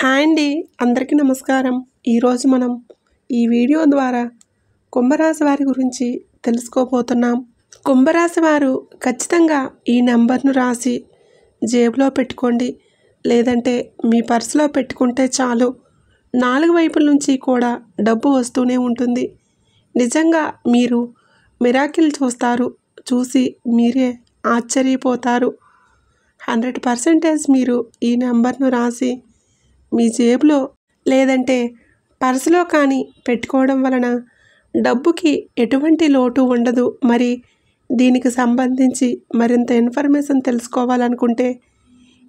Hi అండి, అందరికీ నమస్కారం. ఈరోజు మనం ఈ వీడియో ద్వారా కుంభరాశి వారి గురించి తెలుసుకోబోతున్నాం. కుంభరాశి వారు ఖచ్చితంగా ఈ నెంబర్ను రాసి జేబులో పెట్టుకోండి, లేదంటే మీ పర్సులో పెట్టుకుంటే చాలు. 4 వైపుల నుంచి కూడా డబ్బు వస్తూనే ఉంటుంది. నిజంగా మీరు మిరాకిల్ చూస్తారు. చూసి మీరే ఆశ్చర్యపోతారు. 100% మీరు ఈ నెంబర్ను రాసి మీ జేబులో లేదంటే పర్సులో కానీ పెట్టుకోవడం వలన డబ్బుకి ఎటువంటి లోటు ఉండదు. మరి దీనికి సంబంధించి మరింత ఇన్ఫర్మేషన్ తెలుసుకోవాలనుకుంటే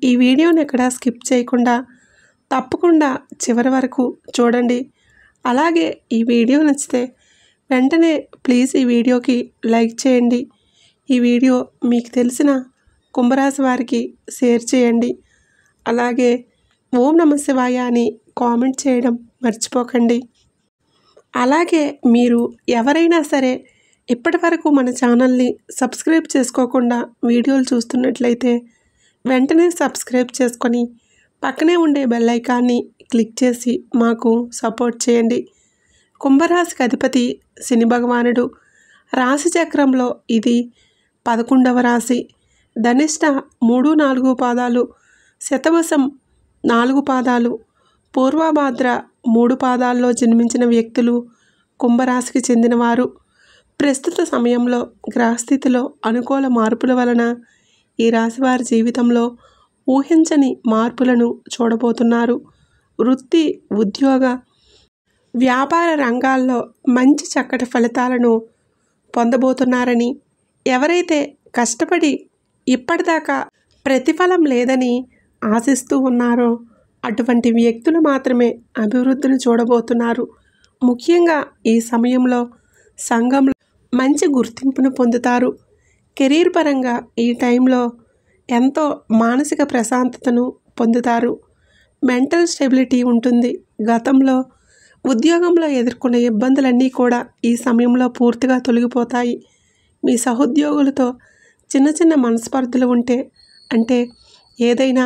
ఈ వీడియోని ఎక్కడా స్కిప్ చేయకుండా తప్పకుండా చివరి వరకు చూడండి. అలాగే ఈ వీడియో నచ్చితే వెంటనే ప్లీజ్ ఈ వీడియోకి లైక్ చేయండి. ఈ వీడియో మీకు తెలిసిన కుంభరాశి వారికి షేర్ చేయండి. అలాగే ఓం నమః శివాయ అని కామెంట్ చేయడం మర్చిపోకండి. అలాగే మీరు ఎవరైనా సరే ఇప్పటి వరకు మన ఛానల్ని సబ్స్క్రైబ్ చేసుకోకుండా వీడియోలు చూస్తున్నట్లయితే వెంటనే సబ్స్క్రైబ్ చేసుకొని పక్కనే ఉండే బెల్ ఐకాన్ని క్లిక్ చేసి మాకు సపోర్ట్ చేయండి. కుంభరాశికి అధిపతి శని భగవానుడు. రాశి చక్రంలో ఇది 11వ రాశి. ధనిష్ట 3, 4 పాదాలు, శతవసం 4 పాదాలు, పూర్వభాద్ర 3 పాదాల్లో జన్మించిన వ్యక్తులు కుంభరాశికి చెందినవారు. ప్రస్తుత సమయంలో గ్రహస్థితిలో అనుకూల మార్పుల వలన ఈ రాశివారి జీవితంలో ఊహించని మార్పులను చూడబోతున్నారు. వృత్తి, ఉద్యోగ, వ్యాపార రంగాల్లో మంచి చక్కటి ఫలితాలను పొందబోతున్నారని, ఎవరైతే కష్టపడి ఇప్పటిదాకా ప్రతిఫలం లేదని ఆశిస్తూ ఉన్నారో అటువంటి వ్యక్తులు మాత్రమే అభివృద్ధిని చూడబోతున్నారు. ముఖ్యంగా ఈ సమయంలో సంఘంలో మంచి గుర్తింపును పొందుతారు. కెరీర్ పరంగా ఈ టైంలో ఎంతో మానసిక ప్రశాంతతను పొందుతారు. మెంటల్ స్టెబిలిటీ ఉంటుంది. గతంలో ఉద్యోగంలో ఎదుర్కొన్న ఇబ్బందులన్నీ కూడా ఈ సమయంలో పూర్తిగా తొలగిపోతాయి. మీ సహోద్యోగులతో చిన్న చిన్న మనస్పర్ధలు ఉంటే, అంటే ఏదైనా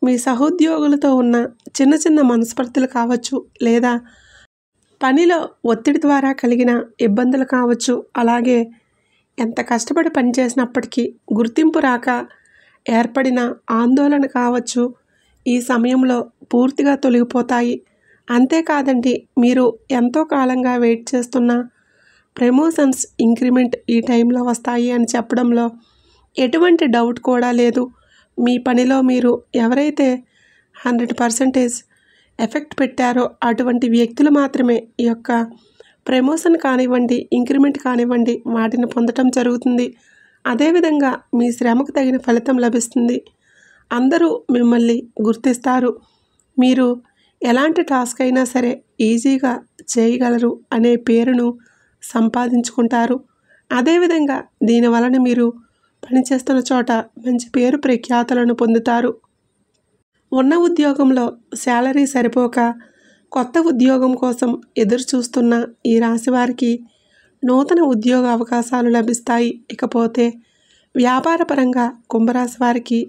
మీ సహోద్యోగులతో ఉన్న చిన్న చిన్న మనస్పర్ధలు కావచ్చు, లేదా పనిలో ఒత్తిడి ద్వారా కలిగిన ఇబ్బందులు కావచ్చు, అలాగే ఎంత కష్టపడి పనిచేసినప్పటికీ గుర్తింపు రాక ఏర్పడిన ఆందోళన కావచ్చు, ఈ సమయంలో పూర్తిగా తొలగిపోతాయి. అంతేకాదండి, మీరు ఎంతో కాలంగా వెయిట్ చేస్తున్న ప్రమోషన్స్, ఇంక్రిమెంట్ ఈ టైంలో వస్తాయి అని చెప్పడంలో ఎటువంటి డౌట్ కూడా లేదు. మీ పనిలో మీరు ఎవరైతే 100% ఎఫెక్ట్ పెట్టారో అటువంటి వ్యక్తులు మాత్రమే ఈ యొక్క ప్రమోషన్ కానివ్వండి, ఇంక్రిమెంట్ కానివ్వండి వాటిని పొందటం జరుగుతుంది. అదేవిధంగా మీ శ్రమకు తగిన ఫలితం లభిస్తుంది. అందరూ మిమ్మల్ని గుర్తిస్తారు. మీరు ఎలాంటి టాస్క్ అయినా సరే ఈజీగా చేయగలరు అనే పేరును సంపాదించుకుంటారు. అదేవిధంగా దీనివలన మీరు పనిచేస్తున్న చోట మంచి పేరు ప్రఖ్యాతులను పొందుతారు. ఉన్న ఉద్యోగంలో శాలరీ సరిపోక కొత్త ఉద్యోగం కోసం ఎదురు చూస్తున్న ఈ రాశివారికి నూతన ఉద్యోగ అవకాశాలు లభిస్తాయి. ఇకపోతే వ్యాపారపరంగా కుంభరాశి వారికి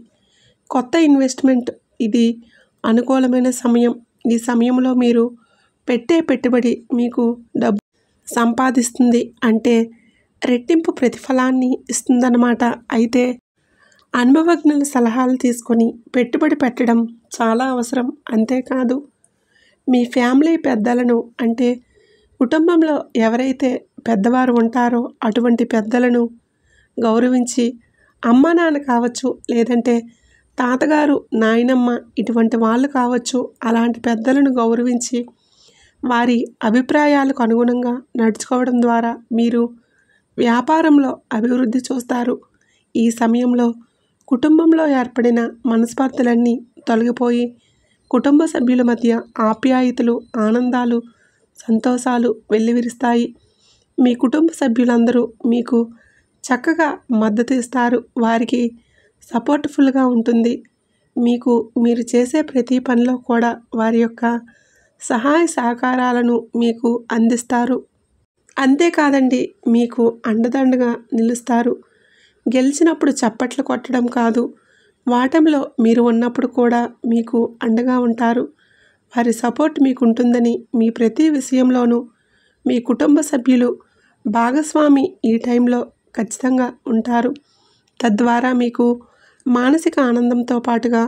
కొత్త ఇన్వెస్ట్మెంట్ ఇది అనుకూలమైన సమయం. ఈ సమయంలో మీరు పెట్టే పెట్టుబడి మీకు డబ్బు సంపాదిస్తుంది, అంటే రెట్టింపు ప్రతిఫలాన్ని ఇస్తుందన్నమాట. అయితే అనుభవజ్ఞుల సలహాలు తీసుకొని పెట్టుబడి పెట్టడం చాలా అవసరం. అంతేకాదు, మీ ఫ్యామిలీ పెద్దలను, అంటే కుటుంబంలో ఎవరైతే పెద్దవారు ఉంటారో అటువంటి పెద్దలను గౌరవించి, అమ్మ నాన్న కావచ్చు, లేదంటే తాతగారు, నాయనమ్మ ఇటువంటి వాళ్ళు కావచ్చు, అలాంటి పెద్దలను గౌరవించి వారి అభిప్రాయాలకు అనుగుణంగా నడుచుకోవడం ద్వారా మీరు వ్యాపారంలో అభివృద్ధి చూస్తారు. ఈ సమయంలో కుటుంబంలో ఏర్పడిన మనస్పర్ధలన్నీ తొలగిపోయి కుటుంబ సభ్యుల మధ్య ఆప్యాయతలు, ఆనందాలు, సంతోషాలు వెల్లివిరుస్తాయి. మీ కుటుంబ సభ్యులందరూ మీకు చక్కగా మద్దతు ఇస్తారు. వారికి సపోర్ట్ఫుల్గా ఉంటుంది. మీరు చేసే ప్రతి పనిలో కూడా వారి యొక్క సహాయ సహకారాలను మీకు అందిస్తారు. అంతేకాదండి, మీకు అండదండగా నిలుస్తారు. గెలిచినప్పుడు చప్పట్లు కొట్టడం కాదు, వాటంలో మీరు ఉన్నప్పుడు కూడా మీకు అండగా ఉంటారు. వారి సపోర్ట్ మీకు ఉంటుందని, మీ ప్రతి విషయంలోనూ మీ కుటుంబ సభ్యులు భాగస్వామి ఈ టైంలో ఖచ్చితంగా ఉంటారు. తద్వారా మీకు మానసిక ఆనందంతో పాటుగా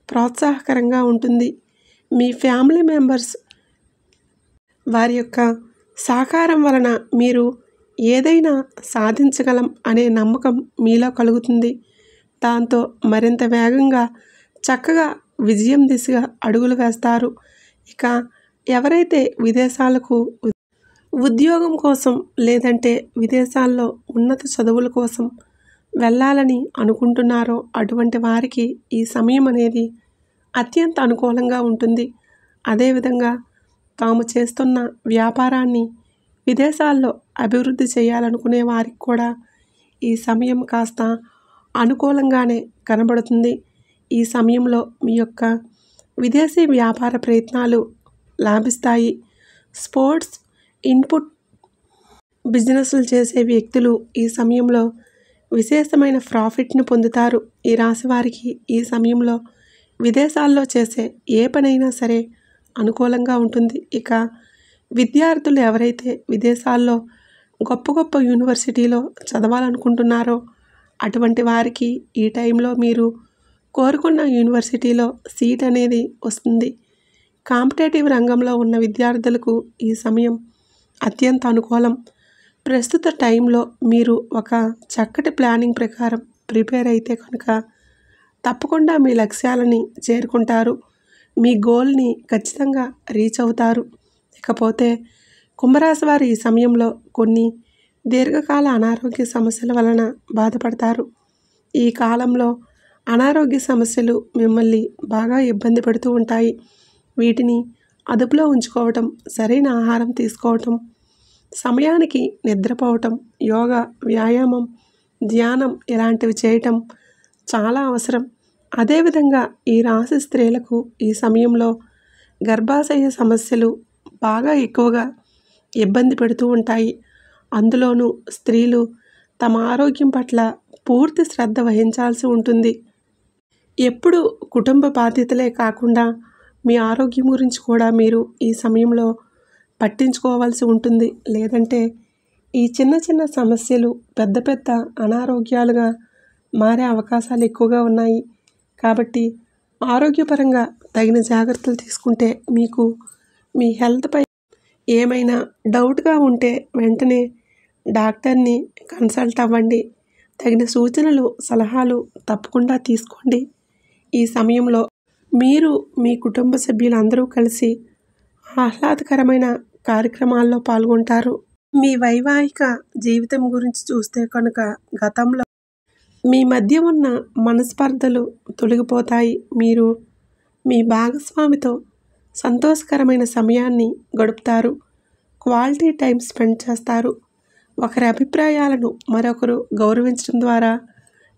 ప్రోత్సాహకరంగా ఉంటుంది. మీ ఫ్యామిలీ మెంబర్స్ వారి యొక్క సహకారం వలన మీరు ఏదైనా సాధించగలం అనే నమ్మకం మీలో కలుగుతుంది. దాంతో మరింత వేగంగా చక్కగా విజయం దిశగా అడుగులు వేస్తారు. ఇక ఎవరైతే విదేశాలకు ఉద్యోగం కోసం లేదంటే విదేశాల్లో ఉన్నత చదువుల కోసం వెళ్ళాలని అనుకుంటున్నారో అటువంటి వారికి ఈ సమయం అనేది అత్యంత అనుకూలంగా ఉంటుంది. అదేవిధంగా తాము చేస్తున్న వ్యాపారాన్ని విదేశాల్లో అభివృద్ధి చేయాలనుకునే వారికి కూడా ఈ సమయం కాస్త అనుకూలంగానే కనబడుతుంది. ఈ సమయంలో మీ యొక్క విదేశీ వ్యాపార ప్రయత్నాలు లాభిస్తాయి. స్పోర్ట్స్ ఇన్పుట్ బిజినెస్లు చేసే వ్యక్తులు ఈ సమయంలో విశేషమైన ప్రాఫిట్ను పొందుతారు. ఈ రాశి వారికి ఈ సమయంలో విదేశాల్లో చేసే ఏ పనైనా సరే అనుకూలంగా ఉంటుంది. ఇక విద్యార్థులు ఎవరైతే విదేశాల్లో గొప్ప గొప్ప యూనివర్సిటీలో చదవాలనుకుంటున్నారో అటువంటి వారికి ఈ టైంలో మీరు కోరుకున్న యూనివర్సిటీలో సీట్ అనేది వస్తుంది. కాంపిటేటివ్ రంగంలో ఉన్న విద్యార్థులకు ఈ సమయం అత్యంత అనుకూలం. ప్రస్తుత టైంలో మీరు ఒక చక్కటి ప్లానింగ్ ప్రకారం ప్రిపేర్ అయితే కనుక తప్పకుండా మీ లక్ష్యాలని చేరుకుంటారు. మీ గోల్ని ఖచ్చితంగా రీచ్ అవుతారు. ఇకపోతే కుంభరాశి వారు ఈ సమయంలో కొన్ని దీర్ఘకాల అనారోగ్య సమస్యల వలన బాధపడతారు. ఈ కాలంలో అనారోగ్య సమస్యలు మిమ్మల్ని బాగా ఇబ్బంది పెడుతూ ఉంటాయి. వీటిని అదుపులో ఉంచుకోవటం, సరైన ఆహారం తీసుకోవటం, సమయానికి నిద్రపోవటం, యోగా, వ్యాయామం, ధ్యానం ఇలాంటివి చేయటం చాలా అవసరం. అదేవిధంగా ఈ రాశి స్త్రీలకు ఈ సమయంలో గర్భాశయ సమస్యలు బాగా ఎక్కువగా ఇబ్బంది పెడుతూ ఉంటాయి. అందులోనూ స్త్రీలు తమ ఆరోగ్యం పట్ల పూర్తి శ్రద్ధ వహించాల్సి ఉంటుంది. ఎప్పుడు కుటుంబ బాధ్యతలే కాకుండా మీ ఆరోగ్యం గురించి కూడా మీరు ఈ సమయంలో పట్టించుకోవాల్సి ఉంటుంది. లేదంటే ఈ చిన్న చిన్న సమస్యలు పెద్ద పెద్ద అనారోగ్యాలుగా మారే అవకాశాలు ఎక్కువగా ఉన్నాయి. కాబట్టి ఆరోగ్యపరంగా తగిన జాగ్రత్తలు తీసుకుంటే మీకు మీ హెల్త్పై ఏమైనా డౌట్గా ఉంటే వెంటనే డాక్టర్ని కన్సల్ట్ అవ్వండి. తగిన సూచనలు, సలహాలు తప్పకుండా తీసుకోండి. ఈ సమయంలో మీరు మీ కుటుంబ సభ్యులందరూ కలిసి ఆహ్లాదకరమైన కార్యక్రమాల్లో పాల్గొంటారు. మీ వైవాహిక జీవితం గురించి చూస్తే కనుక గతంలో మీ మధ్య ఉన్న మనస్పర్ధలు తొలగిపోతాయి. మీరు మీ భాగస్వామితో సంతోషకరమైన సమయాన్ని గడుపుతారు. క్వాలిటీ టైం స్పెండ్ చేస్తారు. ఒకరి అభిప్రాయాలను మరొకరు గౌరవించడం ద్వారా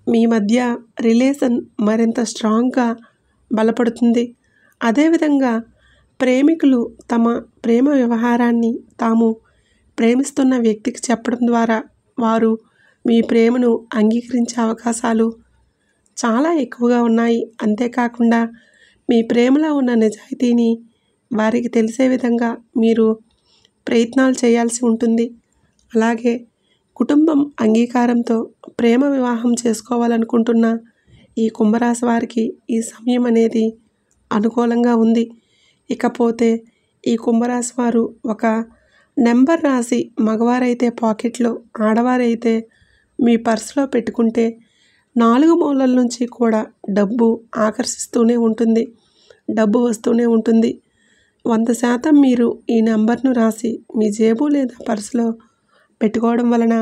మీ మధ్య రిలేషన్ మరింత స్ట్రాంగ్గా బలపడుతుంది. అదేవిధంగా ప్రేమికులు తమ ప్రేమ వ్యవహారాన్ని తాము ప్రేమిస్తున్న వ్యక్తికి చెప్పడం ద్వారా వారు మీ ప్రేమను అంగీకరించే అవకాశాలు చాలా ఎక్కువగా ఉన్నాయి. అంతేకాకుండా మీ ప్రేమలో ఉన్న నిజాయితీని వారికి తెలిసే విధంగా మీరు ప్రయత్నాలు చేయాల్సి ఉంటుంది. అలాగే కుటుంబం అంగీకారంతో ప్రేమ వివాహం చేసుకోవాలనుకుంటున్న ఈ కుంభరాశి వారికి ఈ సమయం అనేది అనుకూలంగా ఉంది. ఇకపోతే ఈ కుంభరాశి వారు ఒక నెంబర్ రాసి మగవారైతే పాకెట్లో, ఆడవారైతే మీ పర్సులో పెట్టుకుంటే 4 మూలల నుంచి కూడా డబ్బు ఆకర్షిస్తూనే ఉంటుంది. డబ్బు వస్తూనే ఉంటుంది. 100% మీరు ఈ నెంబర్ను రాసి మీ జేబు లేదా పర్సులో పెట్టుకోవడం వలన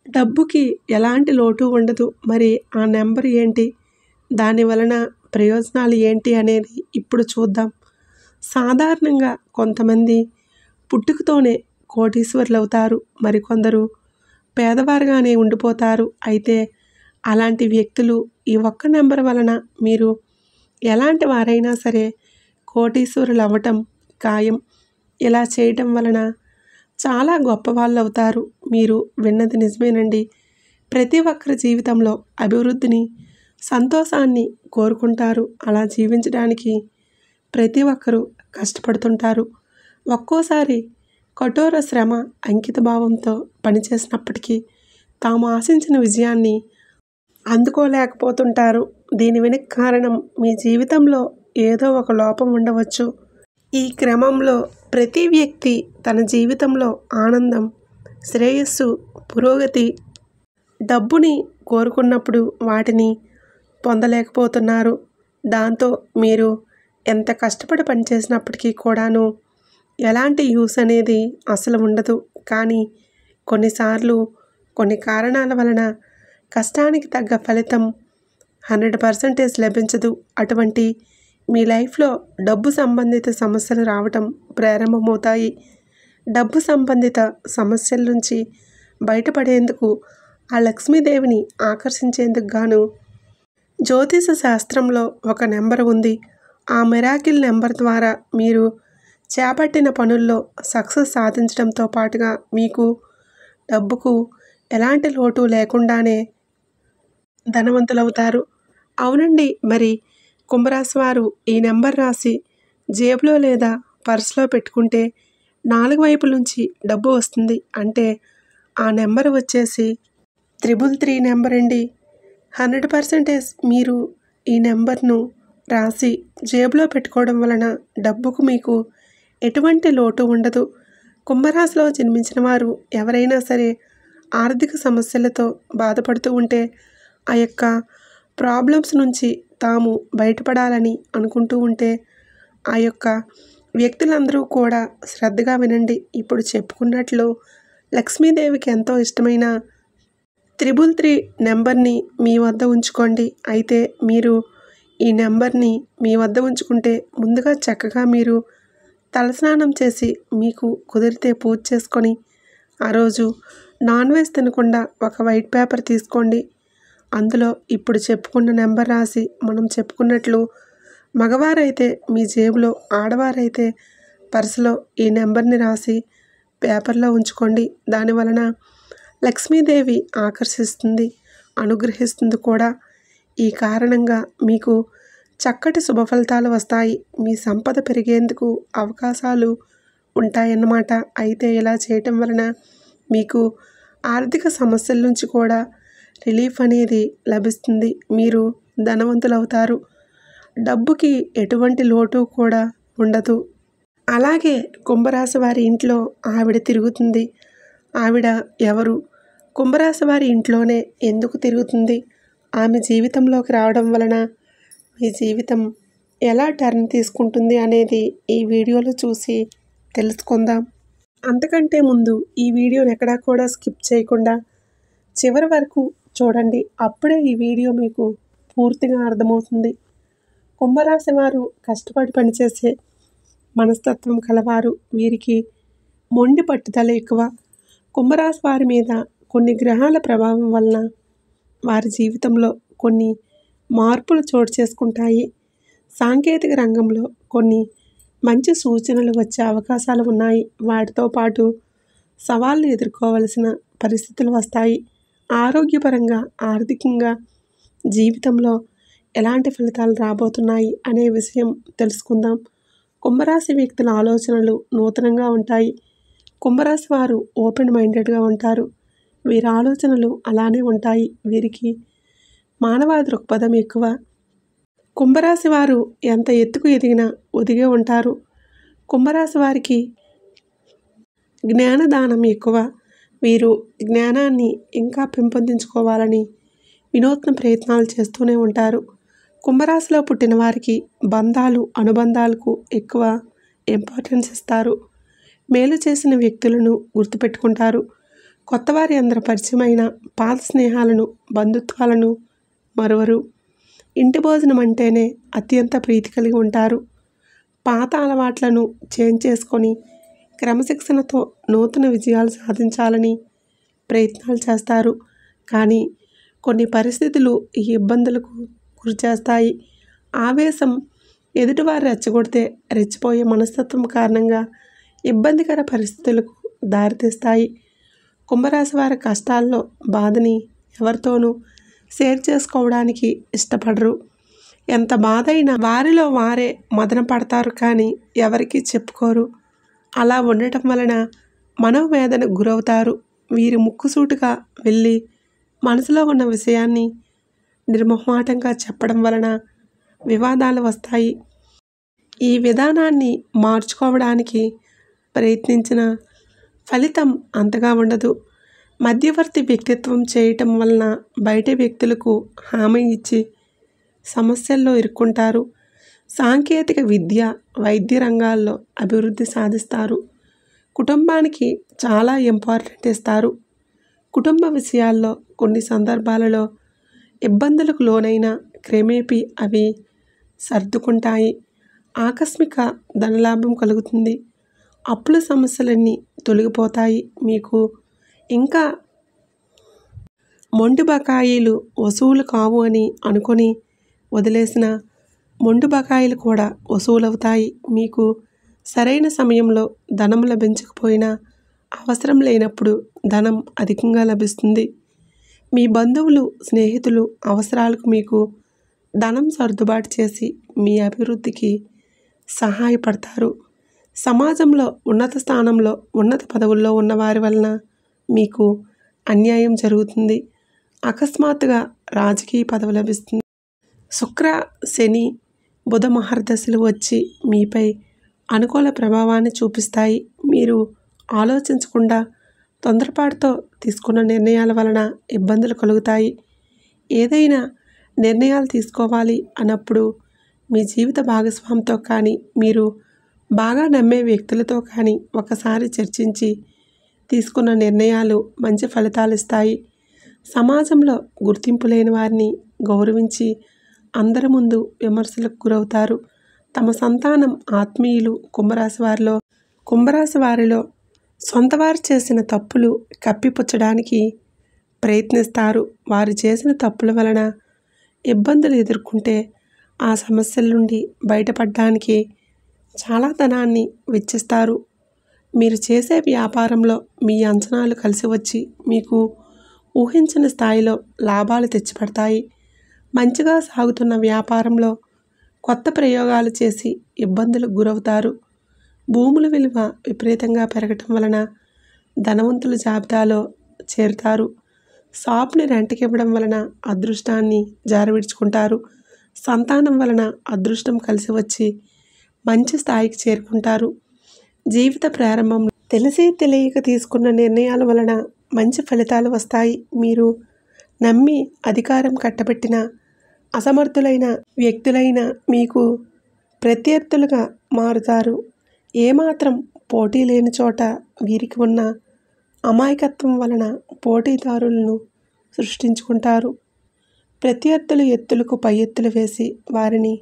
డబ్బుకి ఎలాంటి లోటు ఉండదు. మరి ఆ నెంబర్ ఏంటి, దాని వలన ప్రయోజనాలు ఏంటి అనేది ఇప్పుడు చూద్దాం. సాధారణంగా కొంతమంది పుట్టుకతోనే కోటీశ్వరులు అవుతారు. మరికొందరు పేదవారుగానే ఉండిపోతారు. అయితే అలాంటి వ్యక్తులు ఈ ఒక్క నెంబర్ వలన మీరు ఎలాంటి వారైనా సరే కోటీశ్వరులు అవ్వటం ఖాయం. ఇలా చేయటం వలన చాలా గొప్పవాళ్ళు అవుతారు. మీరు విన్నది నిజమేనండి. ప్రతి ఒక్కరి జీవితంలో అభివృద్ధిని సంతోషాన్ని కోరుకుంటారు. అలా జీవించడానికి ప్రతి ఒక్కరూ కష్టపడుతుంటారు. ఒక్కోసారి కఠోర శ్రమ, అంకిత భావంతో పనిచేసినప్పటికీ తాము ఆశించిన విజయాన్ని అందుకోలేకపోతుంటారు. దీని వెనుక కారణం మీ జీవితంలో ఏదో ఒక లోపం ఉండవచ్చు. ఈ క్రమంలో ప్రతి వ్యక్తి తన జీవితంలో ఆనందం, శ్రేయస్సు, పురోగతి, డబ్బుని కోరుకున్నప్పుడు వాటిని పొందలేకపోతున్నారు. దాంతో మీరు ఎంత కష్టపడి పనిచేసినప్పటికీ కూడాను ఎలాంటి యూస్ అనేది అసలు ఉండదు. కానీ కొన్నిసార్లు కొన్ని కారణాల వలన కష్టానికి తగ్గ ఫలితం 100% లభించదు. అటువంటి మీ లైఫ్లో డబ్బు సంబంధిత సమస్యలు రావటం ప్రారంభమవుతాయి. డబ్బు సంబంధిత సమస్యల నుంచి బయటపడేందుకు ఆ లక్ష్మీదేవిని ఆకర్షించేందుకు గాను జ్యోతిష శాస్త్రంలో ఒక నెంబర్ ఉంది. ఆ మిరాకిల్ నెంబర్ ద్వారా మీరు చేపట్టిన పనుల్లో సక్సెస్ సాధించడంతో పాటుగా మీకు డబ్బుకు ఎలాంటి లోటు లేకుండానే ధనవంతులవుతారు. అవునండి, మరి కుంభరాశి వారు ఈ నెంబర్ రాసి జేబులో లేదా పర్సులో పెట్టుకుంటే 4 వైపుల నుంచి డబ్బు వస్తుంది. అంటే ఆ నెంబర్ వచ్చేసి 333 నెంబర్ అండి. 100% మీరు ఈ నెంబర్ను రాసి జేబులో పెట్టుకోవడం వలన డబ్బుకు మీకు ఎటువంటి లోటు ఉండదు. కుంభరాశిలో జన్మించిన వారు ఎవరైనా సరే ఆర్థిక సమస్యలతో బాధపడుతూ ఉంటే ఆ యొక్క ప్రాబ్లమ్స్ నుంచి తాము బయటపడాలని అనుకుంటూ ఉంటే ఆ యొక్క వ్యక్తులందరూ కూడా శ్రద్ధగా వినండి. ఇప్పుడు చెప్పుకున్నట్లు లక్ష్మీదేవికి ఎంతో ఇష్టమైన 333 నెంబర్ని మీ వద్ద ఉంచుకోండి. అయితే మీరు ఈ నెంబర్ని మీ వద్ద ఉంచుకుంటే ముందుగా చక్కగా మీరు తలస్నానం చేసి మీకు కుదిరితే పూజ చేసుకొని ఆ రోజు నాన్ వెజ్ తినకుండా ఒక వైట్ పేపర్ తీసుకోండి. అందులో ఇప్పుడు చెప్పుకున్న నెంబర్ రాసి మనం చెప్పుకున్నట్లు మగవారైతే మీ జేబులో, ఆడవారైతే పర్సులో ఈ నెంబర్ని రాసి పేపర్లో ఉంచుకోండి. దానివలన లక్ష్మీదేవి ఆకర్షిస్తుంది, అనుగ్రహిస్తుంది కూడా. ఈ కారణంగా మీకు చక్కటి శుభ ఫలితాలు వస్తాయి. మీ సంపద పెరిగేందుకు అవకాశాలు ఉంటాయన్నమాట. అయితే ఇలా చేయటం వలన మీకు ఆర్థిక సమస్యల నుంచి కూడా రిలీఫ్ అనేది లభిస్తుంది. మీరు ధనవంతులవుతారు. డబ్బుకి ఎటువంటి లోటు కూడా ఉండదు. అలాగే కుంభరాశి వారి ఇంట్లో ఆవిడ తిరుగుతుంది. ఆవిడ ఎవరు? కుంభరాశి వారి ఇంట్లోనే ఎందుకు తిరుగుతుంది? ఆమె జీవితంలోకి రావడం వలన మీ జీవితం ఎలా టర్న్ తీసుకుంటుంది అనేది ఈ వీడియోలో చూసి తెలుసుకుందాం. అంతకంటే ముందు ఈ వీడియోని ఎక్కడా కూడా స్కిప్ చేయకుండా చివరి వరకు చూడండి. అప్పుడే ఈ వీడియో మీకు పూర్తిగా అర్థమవుతుంది. కుంభరాశి వారు కష్టపడి పనిచేసే మనస్తత్వం కలవారు. వీరికి మొండి పట్టుదల ఎక్కువ. కుంభరాశి వారి మీద కొన్ని గ్రహాల ప్రభావం వలన వారి జీవితంలో కొన్ని మార్పులు చోటు చేసుకుంటాయి. సాంకేతిక రంగంలో కొన్ని మంచి సూచనలు వచ్చే అవకాశాలు ఉన్నాయి. వాటితో పాటు సవాళ్లు ఎదుర్కోవలసిన పరిస్థితులు వస్తాయి. ఆరోగ్యపరంగా, ఆర్థికంగా జీవితంలో ఎలాంటి ఫలితాలు రాబోతున్నాయి అనే విషయం తెలుసుకుందాం. కుంభరాశి వ్యక్తుల ఆలోచనలు నూతనంగా ఉంటాయి. కుంభరాశి వారు ఓపెన్ మైండెడ్గా ఉంటారు. వీరి ఆలోచనలు అలానే ఉంటాయి. వీరికి మానవ దృక్పథం ఎక్కువ. కుంభరాశి వారు ఎంత ఎత్తుకు ఎదిగినా ఒదిగే ఉంటారు. కుంభరాశి వారికి జ్ఞానదానం ఎక్కువ. వీరు జ్ఞానాన్ని ఇంకా పెంపొందించుకోవాలని వినూత్న ప్రయత్నాలు చేస్తూనే ఉంటారు. కుంభరాశిలో పుట్టిన వారికి బంధాలు, అనుబంధాలకు ఎక్కువ ఇంపార్టెన్స్ ఇస్తారు. మేలు చేసిన వ్యక్తులను గుర్తుపెట్టుకుంటారు. కొత్తవారి అందరూ పరిచయమైన పాత స్నేహాలను, బంధుత్వాలను మరువరు. ఇంటి భోజనం అంటేనే అత్యంత ప్రీతి కలిగి ఉంటారు. పాత అలవాట్లను చేంజ్ చేసుకొని క్రమశిక్షణతో నూతన విజయాలు సాధించాలని ప్రయత్నాలు చేస్తారు. కానీ కొన్ని పరిస్థితులు ఈ ఇబ్బందులకు గురిచేస్తాయి. ఆవేశం, ఎదుటివారు రెచ్చగొడితే రెచ్చిపోయే మనస్తత్వం కారణంగా ఇబ్బందికర పరిస్థితులకు దారితీస్తాయి. కుంభరాశి వారి కష్టాల్లో బాధని ఎవరితోనూ షేర్ చేసుకోవడానికి ఇష్టపడరు. ఎంత బాధైనా వారిలో వారే మదన పడతారు కానీ ఎవరికీ చెప్పుకోరు. అలా ఉండటం వలన మనోవేదనకు గురవుతారు. వీరి ముక్కుసూటిగా వెళ్ళి మనసులో ఉన్న విషయాన్ని నిర్మోహమాటంగా చెప్పడం వలన వివాదాలు వస్తాయి. ఈ విధానాన్ని మార్చుకోవడానికి ప్రయత్నించిన ఫలితం అంతగా ఉండదు. మధ్యవర్తి వ్యక్తిత్వం చేయటం వలన బయట వ్యక్తులకు హామీ ఇచ్చి సమస్యల్లో ఇరుక్కుంటారు. సాంకేతిక విద్య, వైద్య రంగాల్లో అభివృద్ధి సాధిస్తారు. కుటుంబానికి చాలా ఇంపార్టెంట్ ఇస్తారు. కుటుంబ విషయాల్లో కొన్ని సందర్భాలలో ఇబ్బందులకు లోనైనా క్రమేపీ అవి సర్దుకుంటాయి. ఆకస్మిక ధనలాభం కలుగుతుంది. అప్పుల సమస్యలన్నీ తొలగిపోతాయి. మీకు ఇంకా మొండి బకాయిలు వసూలు కావు అని అనుకొని వదిలేసిన మొండి బకాయిలు కూడా వసూలవుతాయి. మీకు సరైన సమయంలో ధనం లభించకపోయినా అవసరం లేనప్పుడు ధనం అధికంగా లభిస్తుంది. మీ బంధువులు, స్నేహితులు అవసరాలకు మీకు ధనం సర్దుబాటు చేసి మీ అభివృద్ధికి సహాయపడతారు. సమాజంలో ఉన్నత స్థానంలో, ఉన్నత పదవుల్లో ఉన్నవారి వలన మీకు అన్యాయం జరుగుతుంది. అకస్మాత్తుగా రాజకీయ పదవి లభిస్తుంది. శుక్ర, శని, బుధ మహర్దశలు వచ్చి మీపై అనుకూల ప్రభావాన్ని చూపిస్తాయి. మీరు ఆలోచించకుండా తొందరపాటుతో తీసుకున్న నిర్ణయాల వలన ఇబ్బందులు కలుగుతాయి. ఏదైనా నిర్ణయాలు తీసుకోవాలి అన్నప్పుడు మీ జీవిత భాగస్వామితో కానీ, మీరు బాగా నమ్మే వ్యక్తులతో కానీ ఒకసారి చర్చించి తీసుకున్న నిర్ణయాలు మంచి ఫలితాలు ఇస్తాయి. సమాజంలో గుర్తింపు లేని వారిని గౌరవించి అందరి ముందు విమర్శలకు గురవుతారు. తమ సంతానం, ఆత్మీయులు కుంభరాశి వారిలో సొంతవారు చేసిన తప్పులు కప్పిపుచ్చడానికి ప్రయత్నిస్తారు. వారు చేసిన తప్పుల వలన ఇబ్బందులు ఎదుర్కొంటే ఆ సమస్యల నుండి బయటపడడానికి చాలా ధనాన్ని వెచ్చిస్తారు. మీరు చేసే వ్యాపారంలో మీ అంచనాలు కలిసి వచ్చి మీకు ఊహించిన స్థాయిలో లాభాలు తెచ్చిపెడతాయి. మంచిగా సాగుతున్న వ్యాపారంలో కొత్త ప్రయోగాలు చేసి ఇబ్బందులకు గురవుతారు. భూముల విలువ విపరీతంగా పెరగటం వలన ధనవంతుల జాబితాలో చేరుతారు. షాప్ని రెంట్కి ఇవ్వడం వలన అదృష్టాన్ని జారవిడుచుకుంటారు. సంతానం వలన అదృష్టం కలిసి వచ్చి మంచి స్థాయికి చేరుకుంటారు. జీవిత ప్రారంభంలో తెలిసి తెలియక తీసుకున్న నిర్ణయాల వలన మంచి ఫలితాలు వస్తాయి. మీరు నమ్మి అధికారం కట్టబెట్టిన అసమర్థులైన వ్యక్తులైన మీకు ప్రత్యర్థులుగా మారుతారు. ఏమాత్రం పోటీ లేని చోట వీరికి ఉన్న అమాయకత్వం వలన పోటీదారులను సృష్టించుకుంటారు. ప్రత్యర్థులు ఎత్తులకు పై ఎత్తులు వేసి వారిని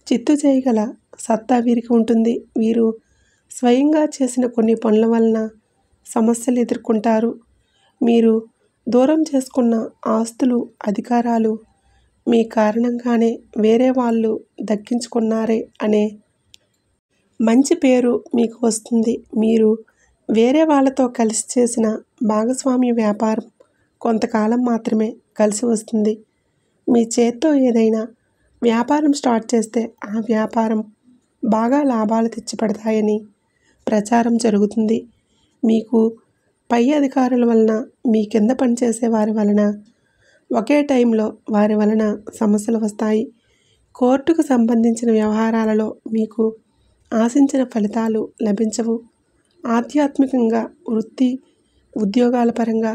చిత్తు చేయగల సత్తా వీరికి ఉంటుంది. వీరు స్వయంగా చేసిన కొన్ని పనుల వలన సమస్యలు ఎదుర్కొంటారు. మీరు దూరం చేసుకున్న ఆస్తులు, అధికారాలు మీ కారణంగానే వేరే వాళ్ళు దక్కించుకున్నారే అనే మంచి పేరు మీకు వస్తుంది. మీరు వేరే వాళ్ళతో కలిసి చేసిన భాగస్వామ్య వ్యాపారం కొంతకాలం మాత్రమే కలిసి వస్తుంది. మీ చేత్తో ఏదైనా వ్యాపారం స్టార్ట్ చేస్తే ఆ వ్యాపారం బాగా లాభాలు తెచ్చిపెడతాయని ప్రచారం జరుగుతుంది. మీకు పై అధికారుల వలన, మీ కింద పనిచేసే వారి వలన, ఒకే టైంలో వారి వలన సమస్యలు వస్తాయి. కోర్టుకు సంబంధించిన వ్యవహారాలలో మీకు ఆశించిన ఫలితాలు లభించవు. ఆధ్యాత్మికంగా, వృత్తి, ఉద్యోగాల పరంగా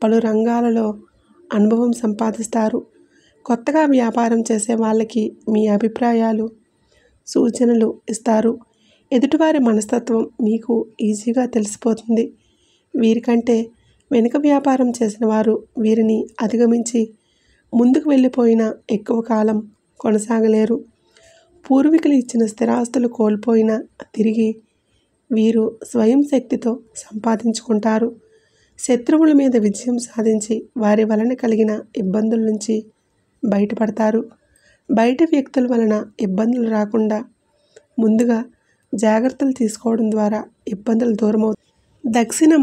పలు రంగాలలో అనుభవం సంపాదిస్తారు. కొత్తగా వ్యాపారం చేసే వాళ్ళకి మీ అభిప్రాయాలు, సూచనలు ఇస్తారు. ఎదుటివారి మనస్తత్వం మీకు ఈజీగా తెలిసిపోతుంది. వీరికంటే వెనుక వ్యాపారం చేసిన వారు వీరిని అధిగమించి ముందుకు వెళ్ళిపోయినా ఎక్కువ కాలం కొనసాగలేరు. పూర్వీకులు ఇచ్చిన స్థిరాస్తులు కోల్పోయినా తిరిగి వీరు స్వయం శక్తితో సంపాదించుకుంటారు. శత్రువుల మీద విజయం సాధించి వారి వలన కలిగిన ఇబ్బందుల నుంచి బయటపడతారు. బయట వ్యక్తుల వలన ఇబ్బందులు రాకుండా ముందుగా జాగ్రత్తలు తీసుకోవడం ద్వారా ఇబ్బందులు దూరమవుతాయి. దక్షిణం,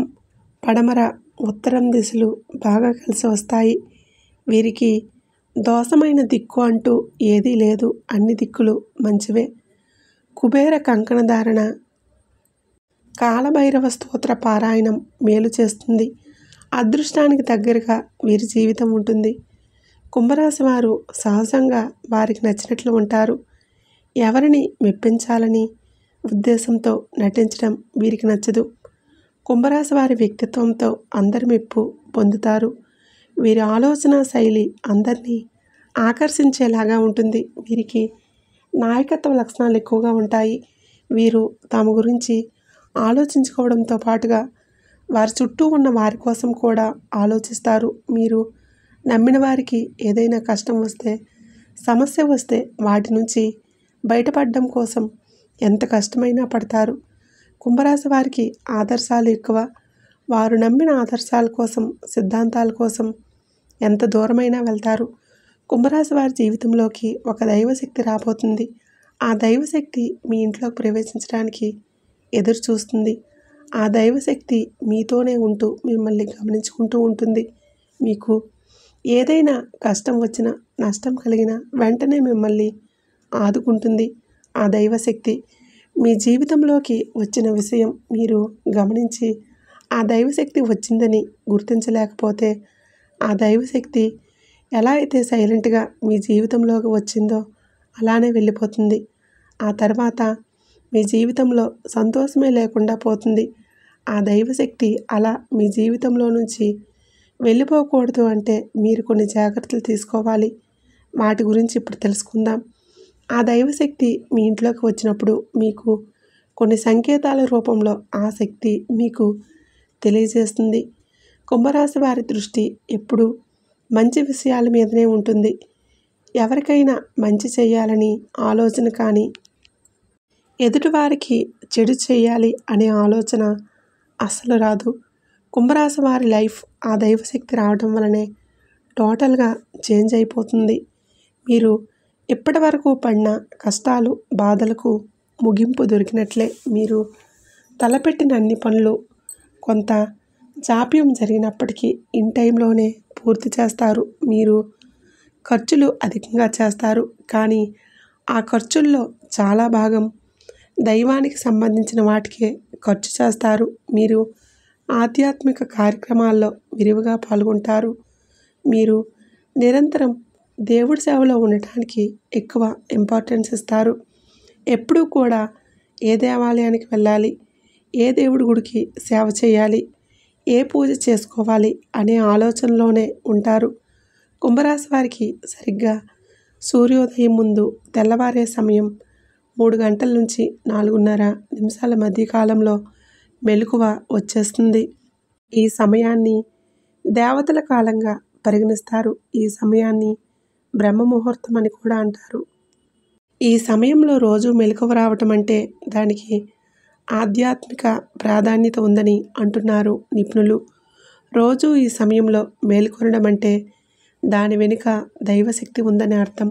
పడమర, ఉత్తరం దిశలు బాగా కలిసి వస్తాయి. వీరికి దోషమైన దిక్కు అంటూ ఏదీ లేదు. అన్ని దిక్కులు మంచివే. కుబేర కంకణ ధారణ, కాలభైరవ స్తోత్ర పారాయణం మేలు చేస్తుంది. అదృష్టానికి దగ్గరగా వీరి జీవితం ఉంటుంది. కుంభరాశి వారు సహజంగా వారికి నచ్చినట్లు ఉంటారు. ఎవరిని మెప్పించాలని ఉద్దేశంతో నటించడం వీరికి నచ్చదు. కుంభరాశి వారి వ్యక్తిత్వంతో అందరి మెప్పు పొందుతారు. వీరి ఆలోచన శైలి అందరినీ ఆకర్షించేలాగా ఉంటుంది. వీరికి నాయకత్వ లక్షణాలు ఎక్కువగా ఉంటాయి. వీరు తమ గురించి ఆలోచించుకోవడంతో పాటుగా వారి చుట్టూ ఉన్న వారి కోసం కూడా ఆలోచిస్తారు. మీరు నమ్మిన వారికి ఏదైనా కష్టం వస్తే, సమస్య వస్తే వాటి నుంచి బయటపడడం కోసం ఎంత కష్టమైనా పడతారు. కుంభరాశి వారికి ఆదర్శాలు ఎక్కువ. వారు నమ్మిన ఆదర్శాల కోసం, సిద్ధాంతాల కోసం ఎంత దూరమైనా వెళ్తారు. కుంభరాశి వారి జీవితంలోకి ఒక దైవశక్తి రాబోతుంది. ఆ దైవశక్తి మీ ఇంట్లోకి ప్రవేశించడానికి ఎదురు చూస్తుంది. ఆ దైవశక్తి మీతోనే ఉంటూ మిమ్మల్ని గమనించుకుంటూ ఉంటుంది. మీకు ఏదైనా కష్టం వచ్చినా, నష్టం కలిగినా వెంటనే మిమ్మల్ని ఆదుకుంటుంది. ఆ దైవశక్తి మీ జీవితంలోకి వచ్చిన విషయం మీరు గమనించి ఆ దైవశక్తి వచ్చిందని గుర్తించలేకపోతే, ఆ దైవశక్తి ఎలా అయితే సైలెంట్గా మీ జీవితంలోకి వచ్చిందో అలానే వెళ్ళిపోతుంది. ఆ తర్వాత మీ జీవితంలో సంతోషమే లేకుండా పోతుంది. ఆ దైవశక్తి అలా మీ జీవితంలో నుంచి వెళ్ళిపోకూడదు అంటే మీరు కొన్ని జాగ్రత్తలు తీసుకోవాలి. వాటి గురించి ఇప్పుడు తెలుసుకుందాం. ఆ దైవశక్తి మీ ఇంట్లోకి వచ్చినప్పుడు మీకు కొన్ని సంకేతాల రూపంలో ఆ శక్తి మీకు తెలియజేస్తుంది. కుంభరాశి వారి దృష్టి ఎప్పుడూ మంచి విషయాల మీదనే ఉంటుంది. ఎవరికైనా మంచి చేయాలని ఆలోచన కానీ, ఎదుటివారికి చెడు చేయాలి అనే ఆలోచన అస్సలు రాదు. కుంభరాశి వారి లైఫ్ ఆ దైవశక్తి రావడం వలనే టోటల్గా చేంజ్ అయిపోతుంది. మీరు ఇప్పటి వరకు పడిన కష్టాలు, బాధలకు ముగింపు దొరికినట్లే. మీరు తలపెట్టిన అన్ని పనులు కొంత జాప్యం జరిగినప్పటికీ ఇన్ టైంలోనే పూర్తి చేస్తారు. మీరు ఖర్చులు అధికంగా చేస్తారు, కానీ ఆ ఖర్చుల్లో చాలా భాగం దైవానికి సంబంధించిన వాటికే ఖర్చు చేస్తారు. మీరు ఆధ్యాత్మిక కార్యక్రమాల్లో విరివిగా పాల్గొంటారు. మీరు నిరంతరం దేవుడి సేవలో ఉండటానికి ఎక్కువ ఇంపార్టెన్స్ ఇస్తారు. ఎప్పుడూ కూడా ఏ దేవాలయానికి వెళ్ళాలి, ఏ దేవుడి గుడికి సేవ చేయాలి, ఏ పూజ చేసుకోవాలి అనే ఆలోచనలోనే ఉంటారు. కుంభరాశి వారికి సరిగ్గా సూర్యోదయం ముందు తెల్లవారే సమయం 3 గంటల నుంచి 4:30 నిమిషాల మధ్య కాలంలో మెలకువ వచ్చేస్తుంది. ఈ సమయాన్ని దేవతల కాలంగా పరిగణిస్తారు. ఈ సమయాన్ని బ్రహ్మ ముహూర్తం అని కూడా అంటారు. ఈ సమయంలో రోజు మెలకువ రావటం అంటే దానికి ఆధ్యాత్మిక ప్రాధాన్యత ఉందని అంటున్నారు నిపుణులు. రోజు ఈ సమయంలో మేల్కొనడం అంటే దాని వెనుక దైవశక్తి ఉందని అర్థం.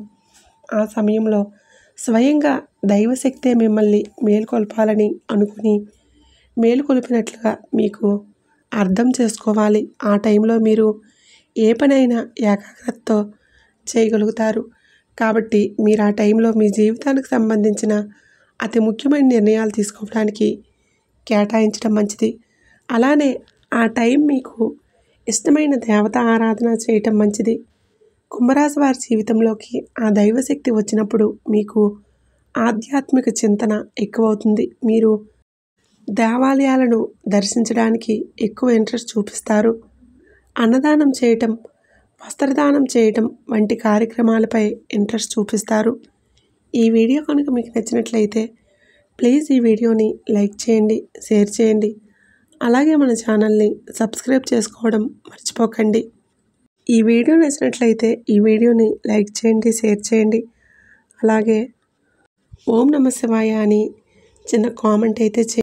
ఆ సమయంలో స్వయంగా దైవశక్తే మిమ్మల్ని మేల్కొల్పాలని అనుకుని మేలుకొల్పినట్లుగా మీకు అర్థం చేసుకోవాలి. ఆ టైంలో మీరు ఏ పనైనా ఏకాగ్రతతో చేయగలుగుతారు. కాబట్టి మీరు ఆ టైంలో మీ జీవితానికి సంబంధించిన అతి ముఖ్యమైన నిర్ణయాలు తీసుకోవడానికి కేటాయించడం మంచిది. అలానే ఆ టైం మీకు ఇష్టమైన దేవత ఆరాధన చేయటం మంచిది. కుంభరాశి వారి జీవితంలోకి ఆ దైవశక్తి వచ్చినప్పుడు మీకు ఆధ్యాత్మిక చింతన ఎక్కువవుతుంది. మీరు దేవాలయాలను దర్శించడానికి ఎక్కువ ఇంట్రెస్ట్ చూపిస్తారు. అన్నదానం చేయటం, వస్త్రదానం చేయటం వంటి కార్యక్రమాలపై ఇంట్రెస్ట్ చూపిస్తారు. ఈ వీడియో కనుక మీకు నచ్చినట్లయితే ప్లీజ్ ఈ వీడియోని లైక్ చేయండి, షేర్ చేయండి. అలాగే మన ఛానల్ని సబ్స్క్రైబ్ చేసుకోవడం మర్చిపోకండి. ఈ వీడియో నచ్చినట్లయితే ఈ వీడియోని లైక్ చేయండి, షేర్ చేయండి. అలాగే ఓం నమః శివాయ అని చిన్న కామెంట్ అయితే చేయండి.